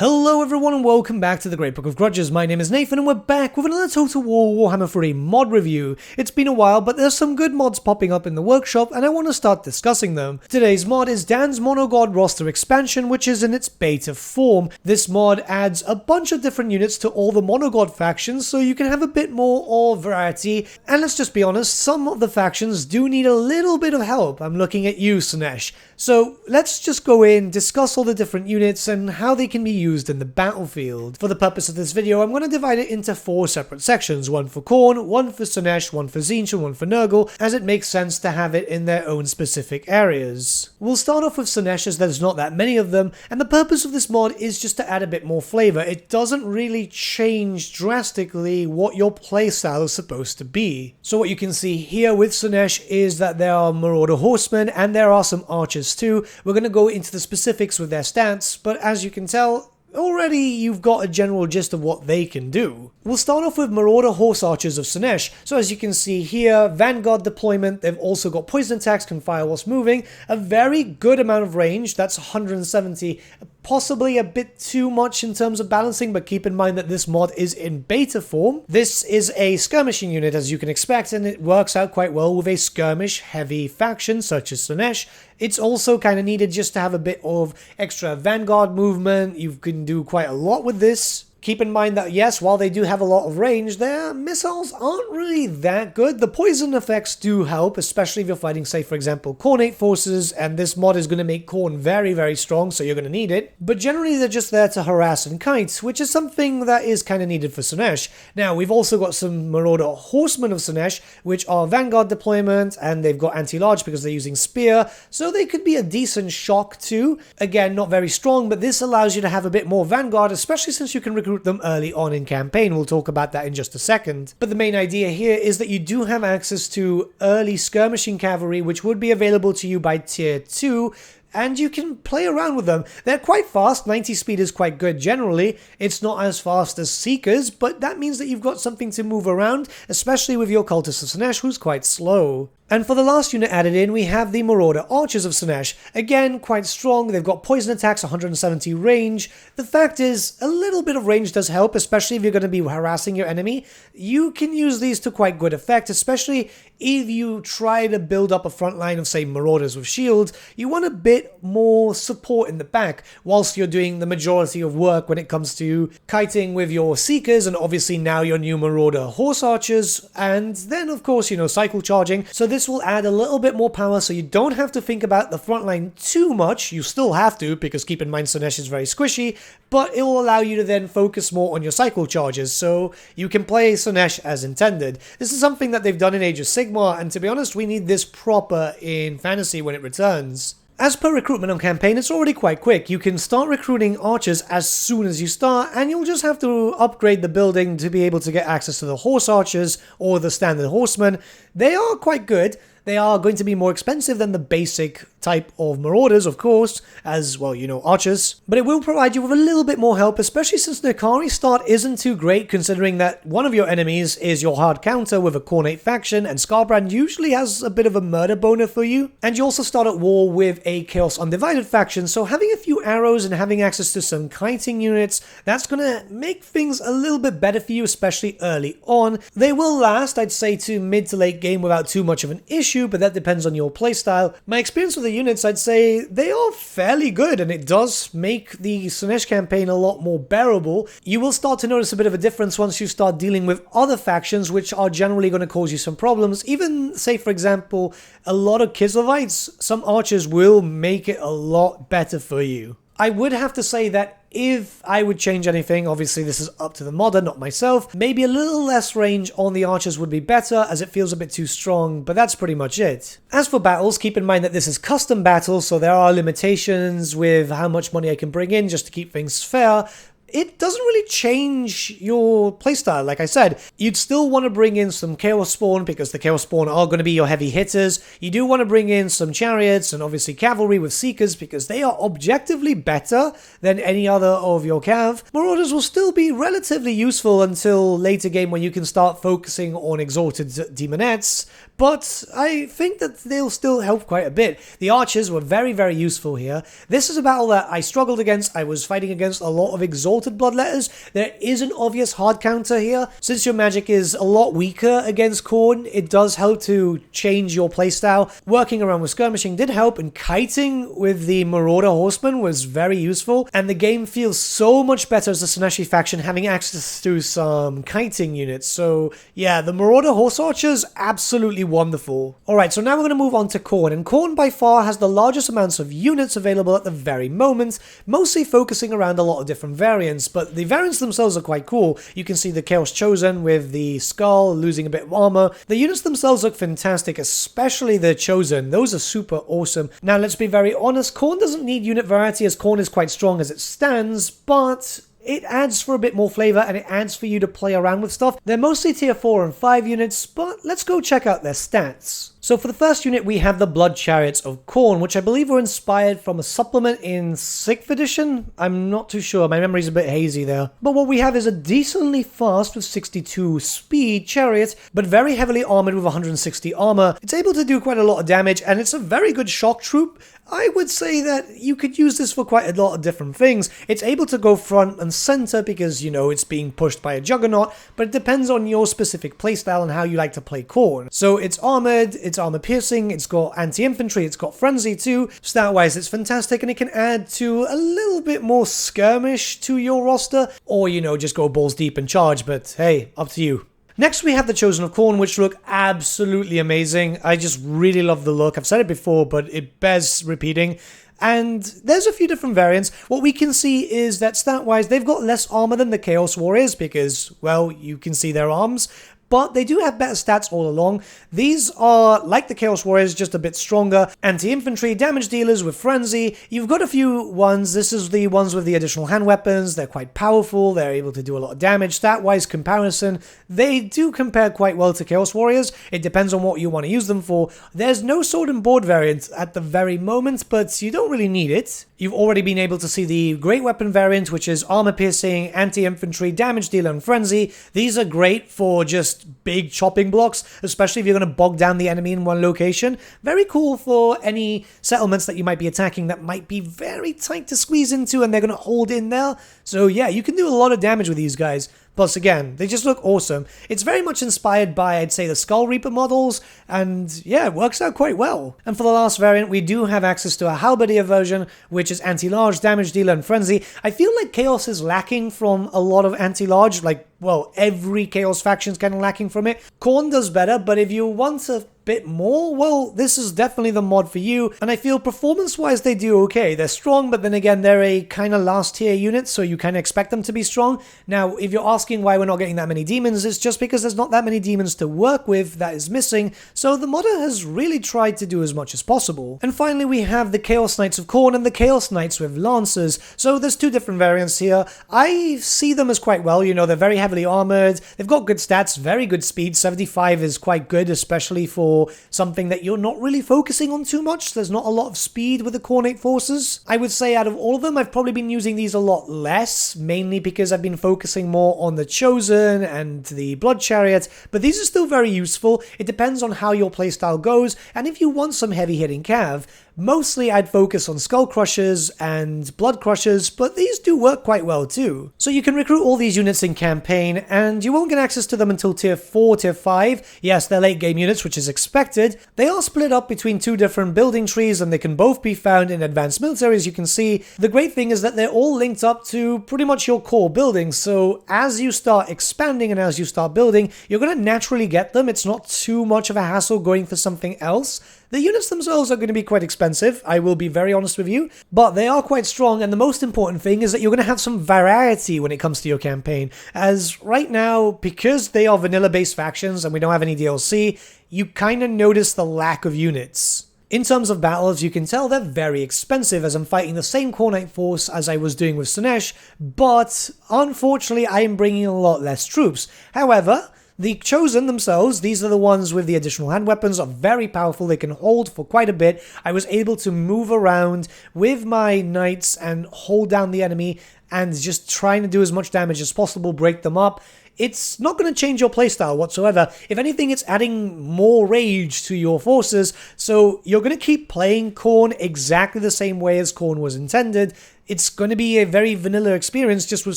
Hello everyone and welcome back to the Great Book of Grudges. My name is Nathan and we're back with another Total War Warhammer 3 mod review. It's been a while, but there's some good mods popping up in the workshop and I want to start discussing them. Today's mod is Dan's Monogod roster expansion, which is in its beta form. This mod adds a bunch of different units to all the Monogod factions so you can have a bit more of variety. And let's just be honest, some of the factions do need a little bit of help. I'm looking at you, Slaanesh. So let's just go in, discuss all the different units and how they can be used in the battlefield. For the purpose of this video, I'm going to divide it into 4 separate sections, one for Khorne, one for Slaanesh, one for TZEENTCH, and one for Nergal, as it makes sense to have it in their own specific areas. We'll start off with Slaanesh as there's not that many of them, and the purpose of this mod is just to add a bit more flavor. It doesn't really change drastically what your playstyle is supposed to be. So what you can see here with Slaanesh is that there are Marauder horsemen and there are some archers too. We're going to go into the specifics with their stats, but as you can tell, already you've got a general gist of what they can do. We'll start off with Marauder Horse Archers of Slaanesh. So as you can see here, Vanguard deployment, they've also got poison attacks, can fire whilst moving, a very good amount of range, that's 170, possibly a bit too much in terms of balancing, but keep in mind that this mod is in beta form. This is a skirmishing unit as you can expect, and it works out quite well with a skirmish heavy faction such as Slaanesh. It's also kind of needed just to have a bit of extra Vanguard movement. You can do quite a lot with this. Keep in mind that yes, while they do have a lot of range, their missiles aren't really that good. The poison effects do help, especially if you're fighting, say, for example, Khornate forces, and this mod is going to make Khorne very, very strong, so you're going to need it. But generally, they're just there to harass and kite, which is something that is kind of needed for Slaanesh. Now, we've also got some Marauder Horsemen of Slaanesh, which are Vanguard deployment, and they've got anti-large because they're using Spear, so they could be a decent shock too. Again, not very strong, but this allows you to have a bit more Vanguard, especially since you can recruit them early on in campaign. We'll talk about that in just a second. But the main idea here is that you do have access to early skirmishing cavalry, which would be available to you by tier 2, and you can play around with them. They're quite fast, 90 speed is quite good generally. It's not as fast as Seekers, but that means that you've got something to move around, especially with your Cultist of Slaanesh, who's quite slow. And for the last unit added in, we have the Marauder Archers of Slaanesh. Again, quite strong, they've got poison attacks, 170 range. The fact is, a little bit of range does help, especially if you're going to be harassing your enemy. You can use these to quite good effect, especially if you try to build up a front line of, say, Marauders with shield. You want a bit more support in the back, whilst you're doing the majority of work when it comes to kiting with your Seekers, and obviously now your new Marauder Horse Archers, and then of course, cycle charging. So this will add a little bit more power, so you don't have to think about the front line too much. You still have to, because keep in mind Slaanesh is very squishy, but it will allow you to then focus more on your cycle charges, so you can play Slaanesh as intended. This is something that they've done in Age of Sigmar, and to be honest, we need this proper in Fantasy when it returns. As per Recruitment on campaign, it's already quite quick. You can start recruiting archers as soon as you start, and you'll just have to upgrade the building to be able to get access to the horse archers or the standard horsemen. They are quite good. They are going to be more expensive than the basic type of Marauders, of course, as, well, archers. But it will provide you with a little bit more help, especially since the Nekari start isn't too great, considering that one of your enemies is your hard counter with a Khornate faction, and Scarbrand usually has a bit of a murder boner for you. And you also start at war with a Chaos Undivided faction, so having a few arrows and having access to some kiting units, that's going to make things a little bit better for you, especially early on. They will last, I'd say, to mid to late game without too much of an issue, but that depends on your playstyle. My experience with the units, I'd say they are fairly good, and it does make the Slaanesh campaign a lot more bearable. You will start to notice a bit of a difference once you start dealing with other factions, which are generally going to cause you some problems. Even, say, for example, a lot of Kislevites, some archers will make it a lot better for you. I would have to say that if I would change anything, obviously this is up to the modder, not myself, maybe a little less range on the archers would be better, as it feels a bit too strong, but that's pretty much it. As for battles, keep in mind that this is custom battles, so there are limitations with how much money I can bring in just to keep things fair. it doesn't really change your playstyle. Like I said, you'd still want to bring in some Chaos Spawn because the Chaos Spawn are going to be your heavy hitters. You do want to bring in some Chariots and obviously Cavalry with Seekers because they are objectively better than any other of your cav. Marauders will still be relatively useful until later game when you can start focusing on Exalted Demonettes, but I think that they'll still help quite a bit. The Archers were very, very useful here. This is a battle that I struggled against. I was fighting against a lot of Exalted Bloodletters. There is an obvious hard counter here. Since your magic is a lot weaker against Khorne, it does help to change your playstyle. Working around with skirmishing did help, and kiting with the Marauder Horsemen was very useful, and the game feels so much better as the Slaanesh faction having access to some kiting units. So yeah, the Marauder Horse Archers, absolutely wonderful. Alright, so now we're going to move on to Khorne, and Khorne by far has the largest amounts of units available at the very moment, mostly focusing around a lot of different variants, but the variants themselves are quite cool. You can see the Chaos Chosen with the skull losing a bit of armor. The units themselves look fantastic, especially the Chosen. Those are super awesome. Now let's be very honest, Khorne doesn't need unit variety as Khorne is quite strong as it stands, but it adds for a bit more flavor and it adds for you to play around with stuff. They're mostly tier 4 and 5 units, but let's go check out their stats. So for the first unit, we have the Blood Chariots of Khorne, which I believe were inspired from a supplement in 6th edition. I'm not too sure, my memory's a bit hazy there. But what we have is a decently fast with 62 speed chariot, but very heavily armored with 160 armor. It's able to do quite a lot of damage, and it's a very good shock troop. I would say that you could use this for quite a lot of different things. It's able to go front and center because, you know, it's being pushed by a juggernaut, but it depends on your specific playstyle and how you like to play Khorne. So it's armored, it's armor piercing, it's got anti-infantry, it's got frenzy too. Stat-wise, it's fantastic, and it can add to a little bit more skirmish to your roster, or, you know, just go balls deep and charge, but hey, up to you. Next, we have the Chosen of Khorne, which look absolutely amazing. I just really love the look. I've said it before, but it bears repeating. And there's a few different variants. What we can see is that stat-wise, they've got less armor than the Chaos Warriors because, well, you can see their arms, but they do have better stats all along. These are, like the Chaos Warriors, just a bit stronger. Anti-infantry, damage dealers with frenzy. You've got a few ones. This is the ones with the additional hand weapons. They're quite powerful. They're able to do a lot of damage. Stat-wise comparison, they do compare quite well to Chaos Warriors. It depends on what you want to use them for. There's no sword and board variant at the very moment, but you don't really need it. You've already been able to see the Great Weapon variant, which is armor piercing, anti-infantry, damage dealer, and frenzy. These are great for just big chopping blocks, especially if you're going to bog down the enemy in one location. Very cool for any settlements that you might be attacking that might be very tight to squeeze into and they're going to hold in there. So yeah, you can do a lot of damage with these guys. Plus, again, they just look awesome. It's very much inspired by, I'd say, the Skull Reaper models, and yeah, it works out quite well. And for the last variant, we do have access to a Halberdier version, which is anti-large, damage dealer, and frenzy. I feel like Chaos is lacking from a lot of anti-large, like, well, every Chaos faction's kind of lacking from it. Khorne does better, but if you want a bit more, well, this is definitely the mod for you, and I feel performance-wise they do okay. They're strong, but then again, they're a kind of last-tier unit, so you kind of expect them to be strong. Now, if you're asking why we're not getting that many demons, it's just because there's not that many demons to work with that is missing, so the modder has really tried to do as much as possible. And finally, we have the Chaos Knights of Khorne and the Chaos Knights with Lancers. So there's two different variants here. I see them as quite well, you know, they're very heavily armored, they've got good stats, very good speed. 75 is quite good, especially for something that you're not really focusing on too much. There's not a lot of speed with the Khornate forces. I would say out of all of them, I've probably been using these a lot less, mainly because I've been focusing more on the Chosen and the Blood Chariot, but these are still very useful. It depends on how your playstyle goes, and if you want some heavy hitting cav, mostly I'd focus on Skull Crushers and Blood Crushers, but these do work quite well too. So you can recruit all these units in campaign, and you won't get access to them until tier 4, tier 5. Yes, they're late game units, which is expected. They are split up between two different building trees, and they can both be found in advanced military, as you can see. The great thing is that they're all linked up to pretty much your core buildings, so as you start expanding and as you start building, you're going to naturally get them. It's not too much of a hassle going for something else. The units themselves are going to be quite expensive, I will be very honest with you, but they are quite strong, and the most important thing is that you're going to have some variety when it comes to your campaign, as right now, because they are vanilla-based factions and we don't have any DLC, you kind of notice the lack of units. In terms of battles, you can tell they're very expensive as I'm fighting the same Khornite force as I was doing with Slaanesh, but unfortunately I am bringing a lot less troops. However, the Chosen themselves, these are the ones with the additional hand weapons, are very powerful. They can hold for quite a bit. I was able to move around with my knights and hold down the enemy and just trying to do as much damage as possible, break them up. It's not going to change your playstyle whatsoever. If anything, it's adding more rage to your forces, so you're going to keep playing Khorne exactly the same way as Khorne was intended. It's going to be a very vanilla experience just with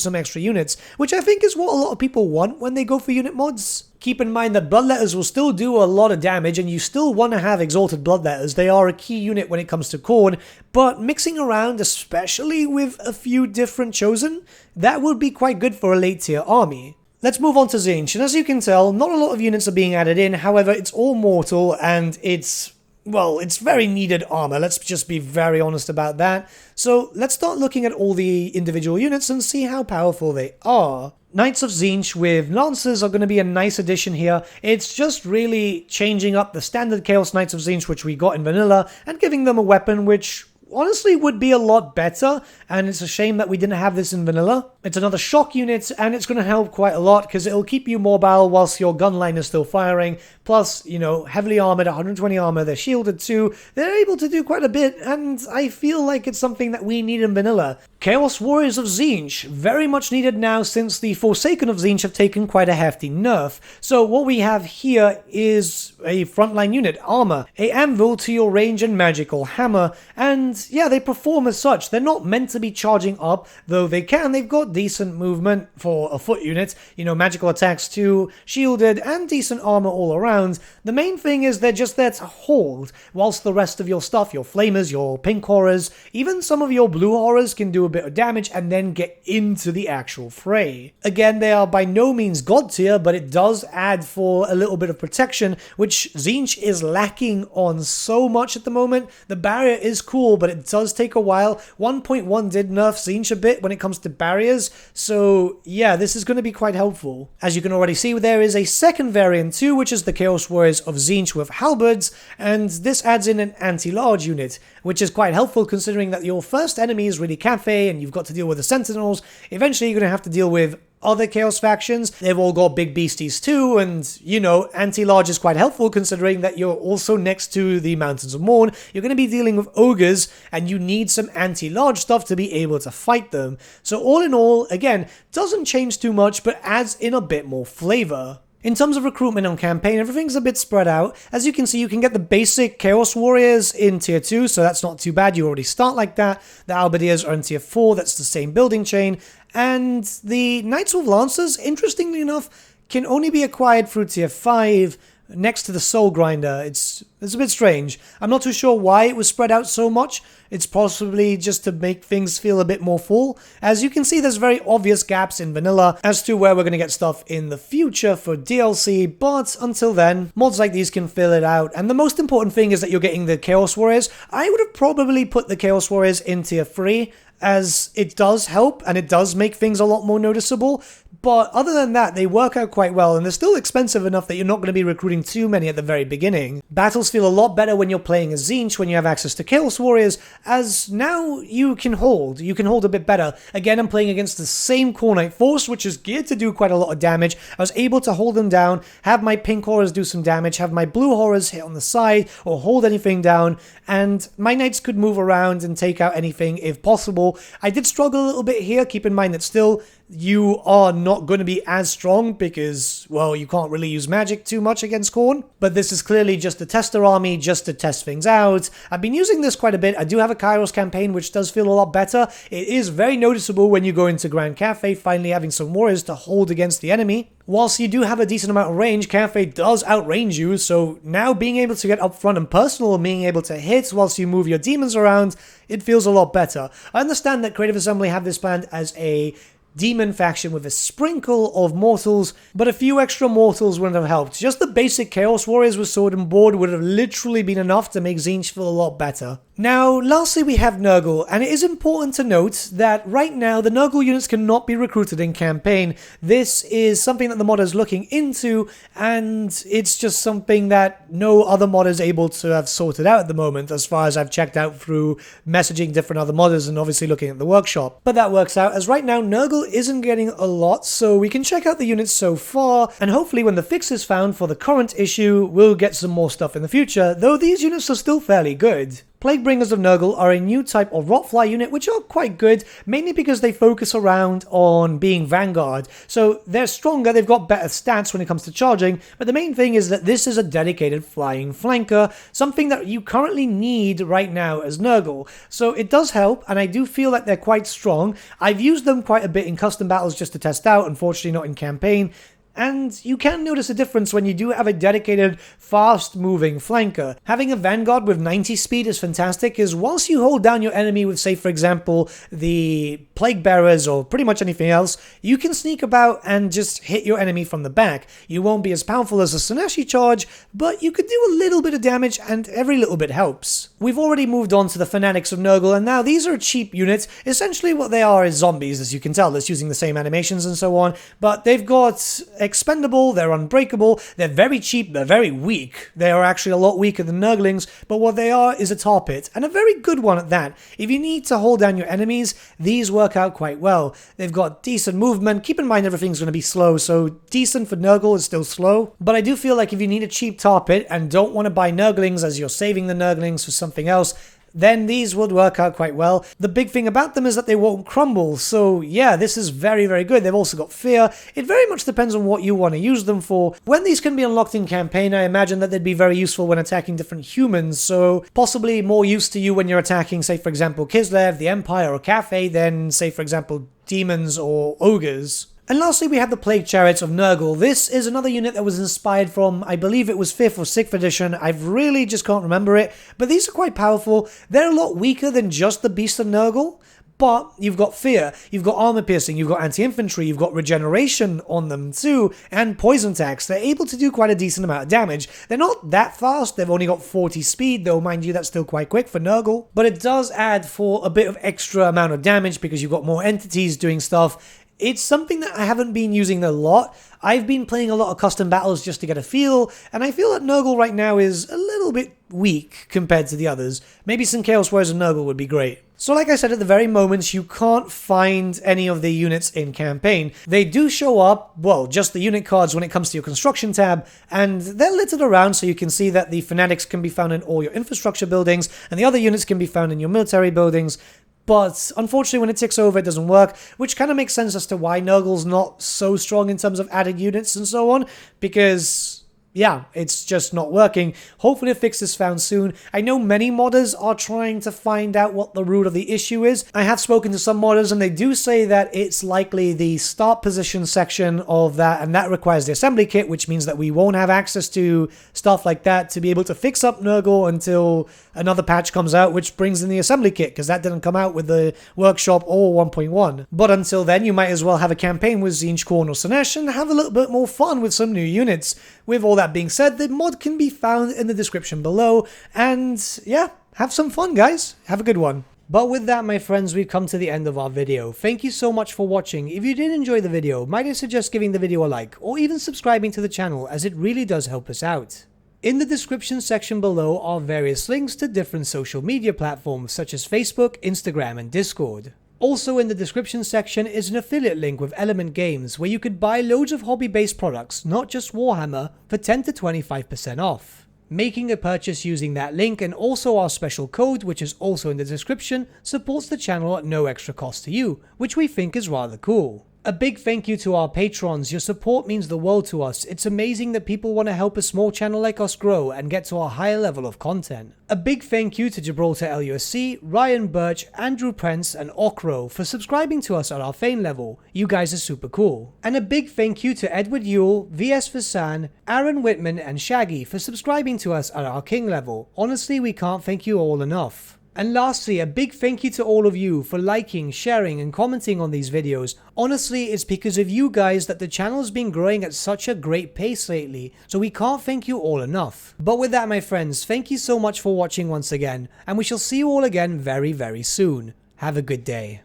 some extra units, which I think is what a lot of people want when they go for unit mods. Keep in mind that Bloodletters will still do a lot of damage, and you still want to have Exalted Bloodletters. They are a key unit when it comes to Khorne, but mixing around, especially with a few different Chosen, that would be quite good for a late tier army. Let's move on to TZEENTCH, and as you can tell, not a lot of units are being added in. However, it's all mortal, and it's very needed armor. Let's just be very honest about that. So let's start looking at all the individual units and see how powerful they are. Knights of TZEENTCH with Lancers are going to be a nice addition here. It's just really changing up the standard Chaos Knights of TZEENTCH which we got in vanilla and giving them a weapon which honestly would be a lot better, and it's a shame that we didn't have this in vanilla. It's another shock unit, and it's going to help quite a lot because it'll keep you mobile whilst your gun line is still firing. Plus, you know, heavily armored, 120 armor, they're shielded too. They're able to do quite a bit, and I feel like it's something that we need in vanilla. Chaos Warriors of TZEENTCH, very much needed now since the Forsaken of TZEENTCH have taken quite a hefty nerf. So what we have here is a frontline unit, armor, a anvil to your range and magical hammer, and yeah, they perform as such. They're not meant to be charging up, though they can. They've got decent movement for a foot unit, you know, magical attacks too, shielded, and decent armor all around. The main thing is they're just there to hold, whilst the rest of your stuff, your flamers, your pink horrors, even some of your blue horrors can do a bit of damage and then get into the actual fray. Again, they are by no means god tier, but it does add for a little bit of protection, which TZEENTCH is lacking on so much at the moment. The barrier is cool, but it does take a while. 1.1 did nerf TZEENTCH a bit when it comes to barriers, so yeah, this is going to be quite helpful. As you can already see, there is a second variant too, which is the Chaos Warriors of TZEENTCH with halberds, and this adds in an anti-large unit, which is quite helpful considering that your first enemy is really Cafe and you've got to deal with the Sentinels. Eventually you're going to have to deal with other Chaos factions. They've all got big beasties too, and you know, anti-large is quite helpful considering that you're also next to the Mountains of Morn. You're going to be dealing with ogres, and you need some anti-large stuff to be able to fight them. So all in all, again, doesn't change too much, but adds in a bit more flavor. In terms of recruitment on campaign, everything's a bit spread out. As you can see, you can get the basic Chaos Warriors in tier 2, so that's not too bad. You already start like that. The Halberdiers are in tier 4, that's the same building chain. And the Knights with Lancers, interestingly enough, can only be acquired through tier 5 next to the Soul Grinder. It's a bit strange. I'm not too sure why it was spread out so much. It's possibly just to make things feel a bit more full. As you can see, there's very obvious gaps in vanilla as to where we're going to get stuff in the future for DLC, but until then, mods like these can fill it out. And the most important thing is that you're getting the Chaos Warriors. I would have probably put the Chaos Warriors in tier 3, as it does help and it does make things a lot more noticeable. But other than that, they work out quite well, and they're still expensive enough that you're not going to be recruiting too many at the very beginning. Battles feel a lot better when you're playing as TZEENTCH, when you have access to Chaos Warriors, as now you can hold a bit better. Again, I'm playing against the same Khornite force, which is geared to do quite a lot of damage. I was able to hold them down, have my pink horrors do some damage, have my blue horrors hit on the side, or hold anything down, and my knights could move around and take out anything if possible. I did struggle a little bit here. Keep in mind that still you are not going to be as strong because, well, you can't really use magic too much against Khorne. But this is clearly just a tester army, just to test things out. I've been using this quite a bit. I do have a Kairos campaign, which does feel a lot better. It is very noticeable when you go into Grand Cafe, finally having some warriors to hold against the enemy. Whilst you do have a decent amount of range, Cafe does outrange you, so now being able to get up front and personal and being able to hit whilst you move your demons around, it feels a lot better. I understand that Creative Assembly have this planned as a demon faction with a sprinkle of mortals, but a few extra mortals wouldn't have helped. Just the basic Chaos Warriors with sword and board would have literally been enough to make TZEENTCH feel a lot better. Now, lastly we have Nergal, and it is important to note that right now the Nergal units cannot be recruited in campaign. This is something that the mod is looking into, and it's just something that no other mod is able to have sorted out at the moment, as far as I've checked out through messaging different other modders and obviously looking at the workshop. But that works out, as right now Nergal isn't getting a lot, so we can check out the units so far, and hopefully when the fix is found for the current issue, we'll get some more stuff in the future, though these units are still fairly good. Plaguebringers of Nergal are a new type of Rotfly unit which are quite good, mainly because they focus around on being Vanguard. So they're stronger, they've got better stats when it comes to charging, but the main thing is that this is a dedicated flying flanker, something that you currently need right now as Nergal. So it does help, and I do feel that they're quite strong. I've used them quite a bit in custom battles just to test out, unfortunately not in campaign. And you can notice a difference when you do have a dedicated, fast-moving flanker. Having a Vanguard with 90 speed is fantastic, because whilst you hold down your enemy with, say, for example, the Plague Bearers or pretty much anything else, you can sneak about and just hit your enemy from the back. You won't be as powerful as a Slaanesh charge, but you could do a little bit of damage, and every little bit helps. We've already moved on to the Fanatics of Nergal, and now these are cheap units. Essentially what they are is zombies, as you can tell. It's using the same animations and so on, but they've got expendable, they're unbreakable, they're very cheap, they're very weak. They are actually a lot weaker than Nurglings, but what they are is a tar pit, and a very good one at that. If you need to hold down your enemies, these work out quite well. They've got decent movement. Keep in mind everything's going to be slow, so decent for Nergal is still slow, but I do feel like if you need a cheap tar pit and don't want to buy Nurglings as you're saving the Nurglings for something else, then these would work out quite well. The big thing about them is that they won't crumble, so yeah, this is very, very good. They've also got fear. It very much depends on what you want to use them for. When these can be unlocked in campaign, I imagine that they'd be very useful when attacking different humans, so possibly more use to you when you're attacking, say for example, Kislev, the Empire, or Cathay, than say for example, demons or ogres. And lastly, we have the Plague Chariots of Nergal. This is another unit that was inspired from, I believe it was 5th or 6th edition. I really just can't remember it. But these are quite powerful. They're a lot weaker than just the Beast of Nergal. But you've got fear, you've got armor piercing, you've got anti-infantry, you've got regeneration on them too, and poison attacks. They're able to do quite a decent amount of damage. They're not that fast, they've only got 40 speed, though mind you that's still quite quick for Nergal. But it does add for a bit of extra amount of damage because you've got more entities doing stuff. It's something that I haven't been using a lot. I've been playing a lot of custom battles just to get a feel, and I feel that Nergal right now is a little bit weak compared to the others. Maybe some Chaos Warriors and Nergal would be great. So like I said, at the very moment, you can't find any of the units in campaign. They do show up, well, just the unit cards when it comes to your construction tab, and they're littered around so you can see that the Fanatics can be found in all your infrastructure buildings, and the other units can be found in your military buildings. But unfortunately when it ticks over it doesn't work, which kind of makes sense as to why Nergal's not so strong in terms of added units and so on, because yeah, it's just not working. Hopefully a fix is found soon. I know many modders are trying to find out what the root of the issue is. I have spoken to some modders and they do say that it's likely the start position section of that, and that requires the assembly kit, which means that we won't have access to stuff like that to be able to fix up Nergal until another patch comes out, which brings in the assembly kit, because that didn't come out with the workshop or 1.1. But until then, you might as well have a campaign with TZEENTCH, KHRONE, or Slaanesh and have a little bit more fun with some new units. With all that being said, the mod can be found in the description below, and yeah, have some fun guys, have a good one. But with that, my friends, we've come to the end of our video. Thank you so much for watching. If you did enjoy the video, might I suggest giving the video a like, or even subscribing to the channel, as it really does help us out. In the description section below are various links to different social media platforms such as Facebook, Instagram, and Discord. Also in the description section is an affiliate link with Element Games where you could buy loads of hobby-based products, not just Warhammer, for 10 to 25% off. Making a purchase using that link and also our special code, which is also in the description, supports the channel at no extra cost to you, which we think is rather cool. A big thank you to our patrons. Your support means the world to us. It's amazing that people want to help a small channel like us grow and get to a higher level of content. A big thank you to Gibraltar LUSC, Ryan Bertsche, Andrew Prince, and Okro for subscribing to us at our Fame level. You guys are super cool. And a big thank you to Edward Yule, VS Vasan, Aaron Whitman, and Shaggy for subscribing to us at our King level. Honestly, we can't thank you all enough. And lastly, a big thank you to all of you for liking, sharing and commenting on these videos. Honestly, it's because of you guys that the channel's been growing at such a great pace lately, so we can't thank you all enough. But with that, my friends, thank you so much for watching once again, and we shall see you all again very, very soon. Have a good day.